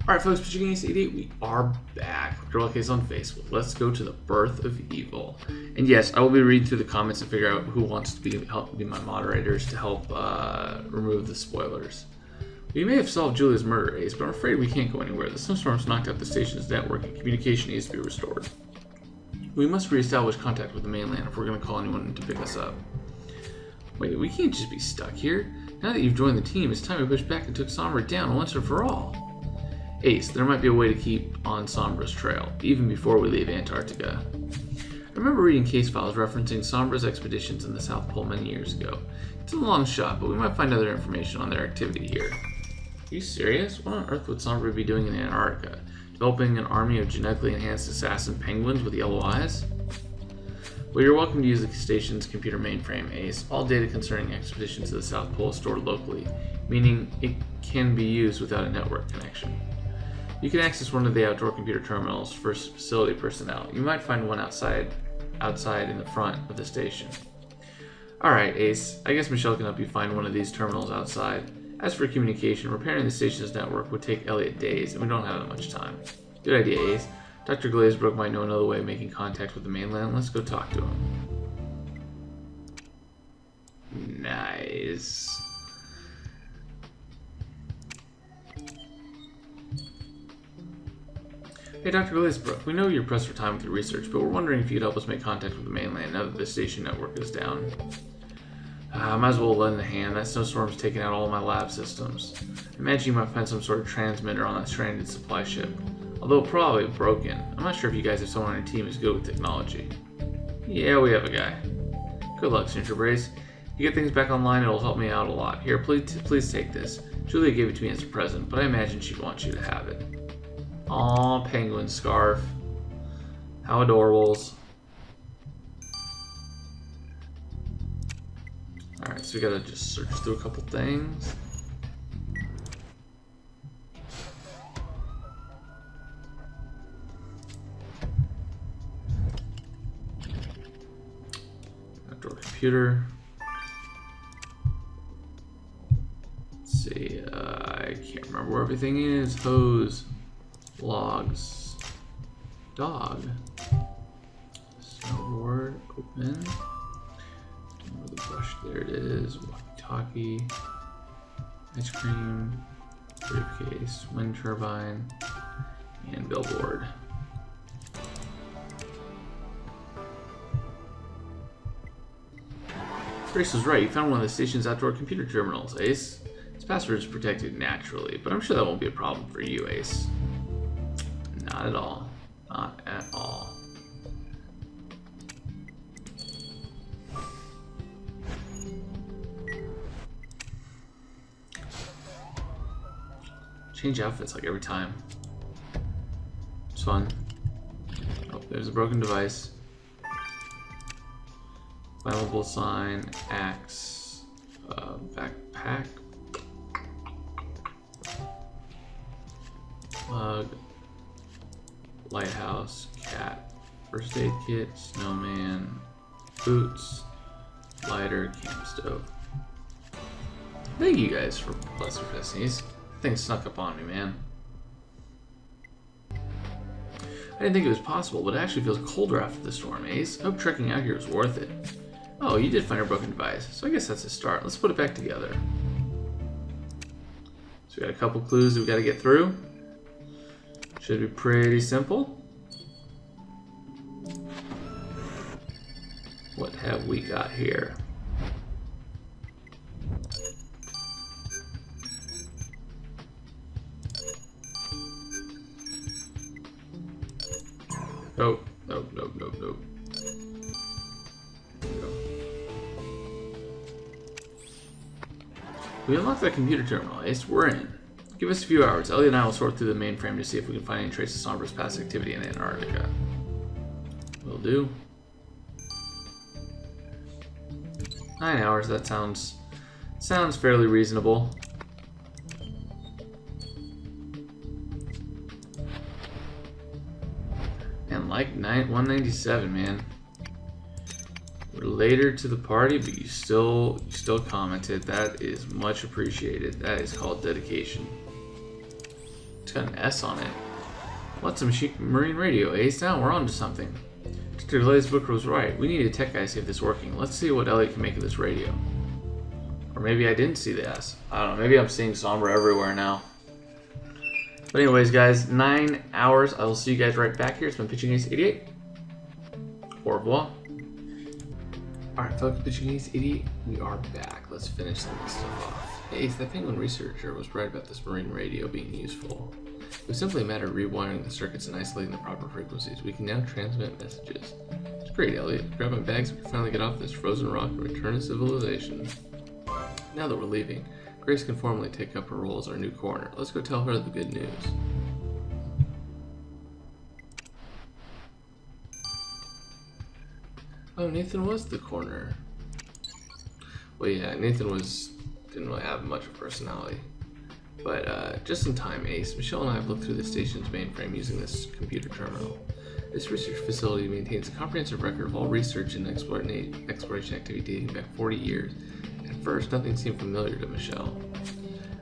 Alright folks, PatrickGames88, we are back. Girl Case on Facebook. Let's go to the Birth of Evil. And yes, I will be reading through the comments and figure out who wants to be my moderators to help remove the spoilers. We may have solved Julia's murder, Ace, but I'm afraid we can't go anywhere. The snowstorm's knocked out the station's network and communication needs to be restored. We must reestablish contact with the mainland if we're going to call anyone to pick us up. Wait, we can't just be stuck here. Now that you've joined the team, it's time to push back and took Sombra down once and for all. Ace, there might be a way to keep on Sombra's trail, even before we leave Antarctica. I remember reading case files referencing Sombra's expeditions in the South Pole many years ago. It's a long shot, but we might find other information on their activity here. Are you serious? What on earth would Sombra be doing in Antarctica? Developing an army of genetically enhanced assassin penguins with yellow eyes? Well, you're welcome to use the station's computer mainframe, Ace. All data concerning expeditions to the South Pole is stored locally, meaning it can be used without a network connection. You can access one of the outdoor computer terminals for facility personnel. You might find one outside in the front of the station. Alright, Ace. I guess Michelle can help you find one of these terminals outside. As for communication, repairing the station's network would take Elliot days, and we don't have that much time. Good idea, Ace. Dr. Glazebrook might know another way of making contact with the mainland. Let's go talk to him. Nice. Hey, Dr. Glazebrook, we know you're pressed for time with your research, but we're wondering if you could help us make contact with the mainland now that the station network is down. I might as well lend a hand. That snowstorm's taken out all my lab systems. I imagine you might find some sort of transmitter on that stranded supply ship. Although probably broken. I'm not sure if you guys have someone on your team who's good with technology. Yeah, we have a guy. Good luck, Signature Brace. If you get things back online, it'll help me out a lot. Here, please take this. Julia gave it to me as a present, but I imagine she'd want you to have it. Aw, penguin scarf. How adorables. Alright, so we gotta just search through a couple things. Outdoor computer. Let's see, I can't remember where everything is. Hose. Logs. Dog. Snowboard. Open. Where the brush? There it is. Walkie-talkie. Ice cream. Briefcase. Wind turbine. And billboard. Grace was right. You found one of the station's outdoor computer terminals, Ace. Its password is protected naturally, but I'm sure that won't be a problem for you, Ace. Not at all. Not at all. Change outfits like every time. It's fun. Oh, there's a broken device. Flammable sign, axe, backpack, plug. Lighthouse, cat, first aid kit, snowman, boots, lighter, camp stove. Thank you guys for blessing Destinies. Things snuck up on me, man. I didn't think it was possible, but it actually feels colder after the storm, Ace. I hope trekking out here is worth it. Oh, you did find a broken device, so I guess that's a start. Let's put it back together. So we got a couple clues that we gotta get through. Should be pretty simple. What have we got here? Oh, no. We unlocked that computer terminal, Ace. We're in. Give us a few hours. Elliot and I will sort through the mainframe to see if we can find any traces of Sombra's past activity in Antarctica. Will do. 9 hours, that sounds fairly reasonable. And like 197, man. We're later to the party, but you still commented. That is much appreciated. That is called dedication. It's got an S on it. What's a marine radio, Ace? Now we're on to something. Dr. Delay's book was right. We need a tech guy to see if this is working. Let's see what Elliot can make of this radio. Or maybe I didn't see the S. I don't know. Maybe I'm seeing Sombra everywhere now. But anyways, guys, 9 hours. I will see you guys right back here. It's been Pitching Ace 88. Au revoir. Alright, fellow Pitching Ace 88, we are back. Let's finish some of this stuff off. Hey, Ace, that Penguin researcher was right about this marine radio being useful. It was simply a matter of rewiring the circuits and isolating the proper frequencies. We can now transmit messages. It's great, Elliot. Grab my bags, we can finally get off this frozen rock and return to civilization. Now that we're leaving, Grace can formally take up her role as our new coroner. Let's go tell her the good news. Oh, Nathan was the coroner. Well, yeah, Nathan didn't really have much of a personality. But just in time, Ace. Michelle and I have looked through the station's mainframe using this computer terminal. This research facility maintains a comprehensive record of all research and exploration activity dating back 40 years. At first, nothing seemed familiar to Michelle,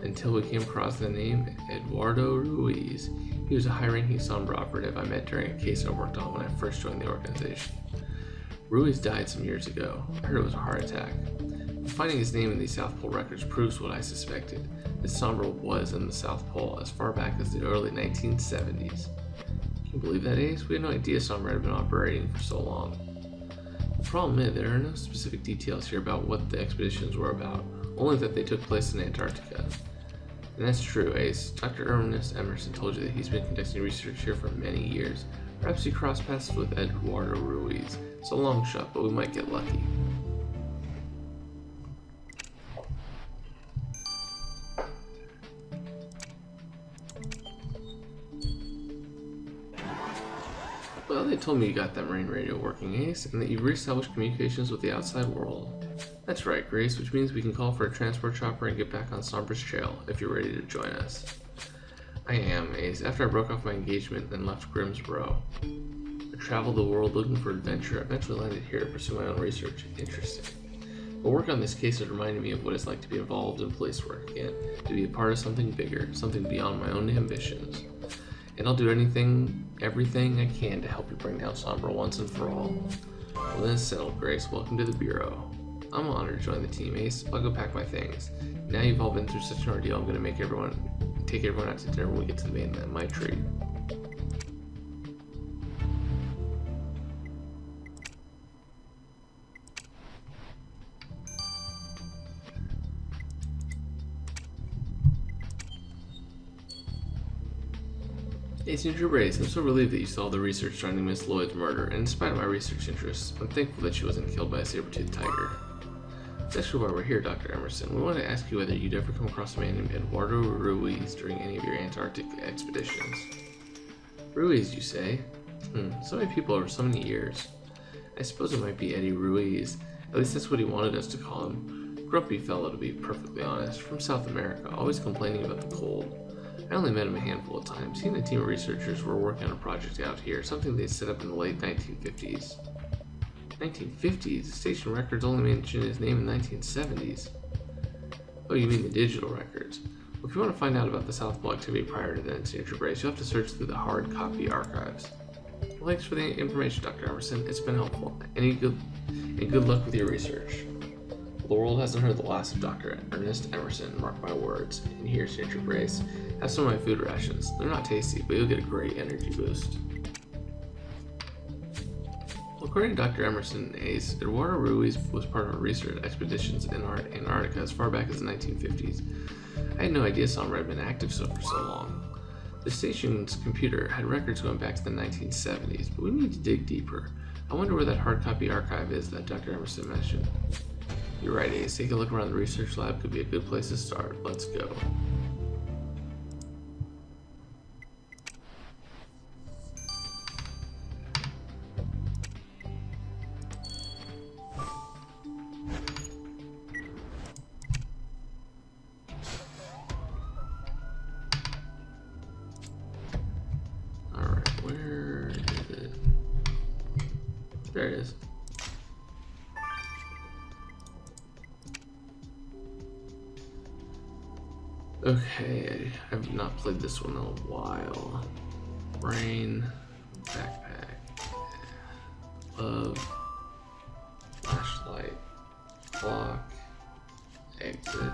until we came across the name Eduardo Ruiz. He was a high-ranking Sombra operative I met during a case I worked on when I first joined the organization. Ruiz died some years ago. I heard it was a heart attack. Finding his name in these South Pole records proves what I suspected, that Sombra was in the South Pole as far back as the early 1970s. Can you believe that, Ace? We had no idea Sombra had been operating for so long. The problem is, there are no specific details here about what the expeditions were about, only that they took place in Antarctica. And that's true, Ace. Dr. Ernest Emerson told you that he's been conducting research here for many years. Perhaps he crossed paths with Eduardo Ruiz. It's a long shot, but we might get lucky. Well, they told me you got that marine radio working, Ace, and that you've reestablished communications with the outside world. That's right, Grace, which means we can call for a transport chopper and get back on Sombra's trail, if you're ready to join us. I am, Ace. After I broke off my engagement and left Grimsboro, I traveled the world looking for adventure. I eventually landed here to pursue my own research. Interesting. But work on this case has reminded me of what it's like to be involved in police work again, to be a part of something bigger, something beyond my own ambitions. And I'll do everything I can to help you bring down Sombra once and for all. Well, then it's settled, Grace. Welcome to the Bureau. I'm honored to join the team, Ace. I'll go pack my things. Now you've all been through such an ordeal, I'm gonna take everyone out to dinner when we get to the mainland. My treat. Hey, Senator Brace, I'm so relieved that you saw the research surrounding Miss Lloyd's murder, and in spite of my research interests, I'm thankful that she wasn't killed by a saber-toothed tiger. That's actually why we're here, Dr. Emerson. We wanted to ask you whether you'd ever come across a man named Eduardo Ruiz during any of your Antarctic expeditions. Ruiz, you say? So many people over so many years. I suppose it might be Eddie Ruiz. At least that's what he wanted us to call him. Grumpy fellow, to be perfectly honest, from South America, always complaining about the cold. I only met him a handful of times. He and a team of researchers were working on a project out here, something they set up in the late 1950s. 1950s? The station records only mentioned his name in the 1970s. Oh, you mean the digital records? Well, if you want to find out about the South Pole activity prior to then, Senator Brace, you'll have to search through the hard copy archives. Well, thanks for the information, Dr. Emerson. It's been helpful. And good luck with your research. The world hasn't heard the last of Dr. Ernest Emerson, mark my words. And here, Senator Brace, have some of my food rations. They're not tasty, but you'll get a great energy boost. Well, according to Dr. Emerson Ace, Eduardo Ruiz was part of a research expeditions in Antarctica as far back as the 1950s. I had no idea Sombra had been active for so long. The station's computer had records going back to the 1970s, but we need to dig deeper. I wonder where that hard copy archive is that Dr. Emerson mentioned. You're right, Ace. Take a look around the research lab could be a good place to start. Let's go. Alright, where is it? There it is. Okay, I've not played this one in a while. Rain, backpack, love, flashlight, clock, exit,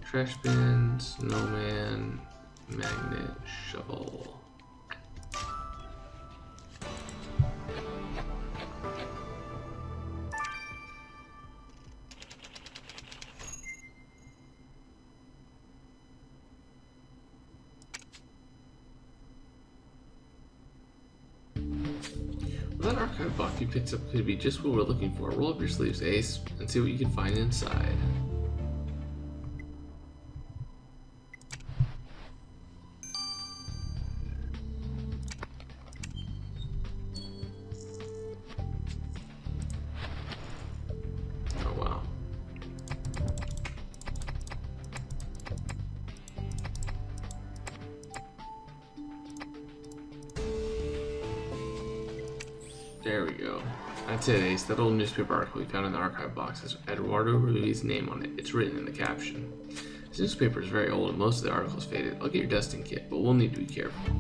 trash bin, snowman, magnet, shovel. Well, that archive box you picked up could be just what we're looking for. Roll up your sleeves, Ace, and see what you can find inside. Oh, wow. There we go. That's it, Ace. That old newspaper article we found in the archive box has Eduardo Ruiz's name on it. It's written in the caption. This newspaper is very old and most of the articles faded. I'll get your dusting kit, but we'll need to be careful.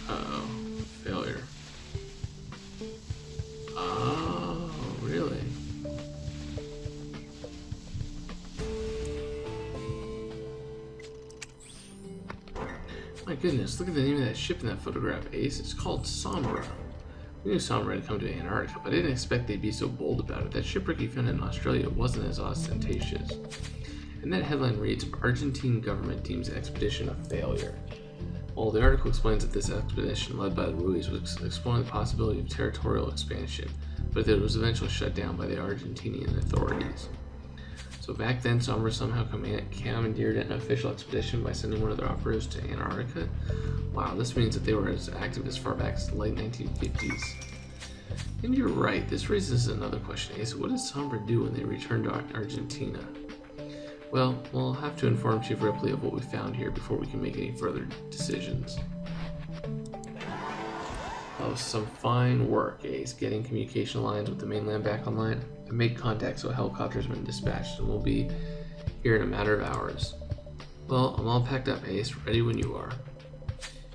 Uh-oh. Failure. Oh, really? My goodness, look at the name of that ship in that photograph, Ace. It's called Sombra. We knew Sombra had come to Antarctica, but I didn't expect they'd be so bold about it. That shipwreck you found in Australia wasn't as ostentatious. And that headline reads, Argentine government deems expedition a failure. Well, the article explains that this expedition led by the Ruiz was exploring the possibility of territorial expansion, but that it was eventually shut down by the Argentinian authorities. So back then, Sombra somehow commandeered an official expedition by sending one of their operatives to Antarctica. Wow, this means that they were as active as far back as the late 1950s. And you're right, this raises another question, Ace. What did Sombra do when they returned to Argentina? Well, we'll have to inform Chief Ripley of what we found here before we can make any further decisions. Oh, some fine work, Ace, getting communication lines with the mainland back online. I made contact, so a helicopter's been dispatched and we'll be here in a matter of hours. Well, I'm all packed up, Ace, ready when you are.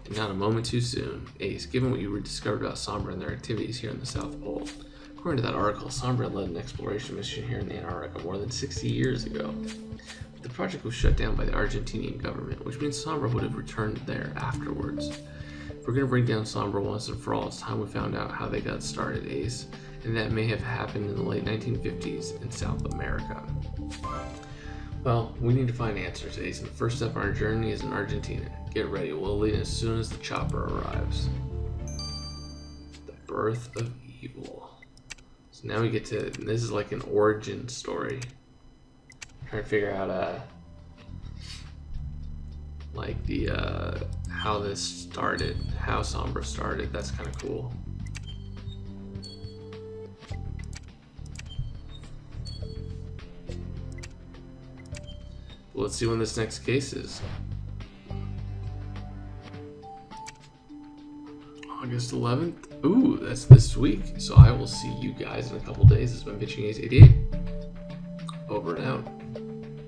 And not a moment too soon. Ace, given what you discovered about Sombra and their activities here in the South Pole, according to that article, Sombra led an exploration mission here in Antarctica more than 60 years ago. But the project was shut down by the Argentinian government, which means Sombra would have returned there afterwards. If we're going to bring down Sombra once and for all, it's time we found out how they got started, Ace, and that may have happened in the late 1950s in South America. Well, we need to find answers, Ace, and the first step on our journey is in Argentina. Get ready, we'll leave as soon as the chopper arrives. The birth of evil. So now we get to, this is like an origin story. Trying to figure out, like the, how this started, how Sombra started. That's kind of cool. Let's see when this next case is. August 11th. Ooh, that's this week. So I will see you guys in a couple days. It's been Pitching Ace 88. Over and out.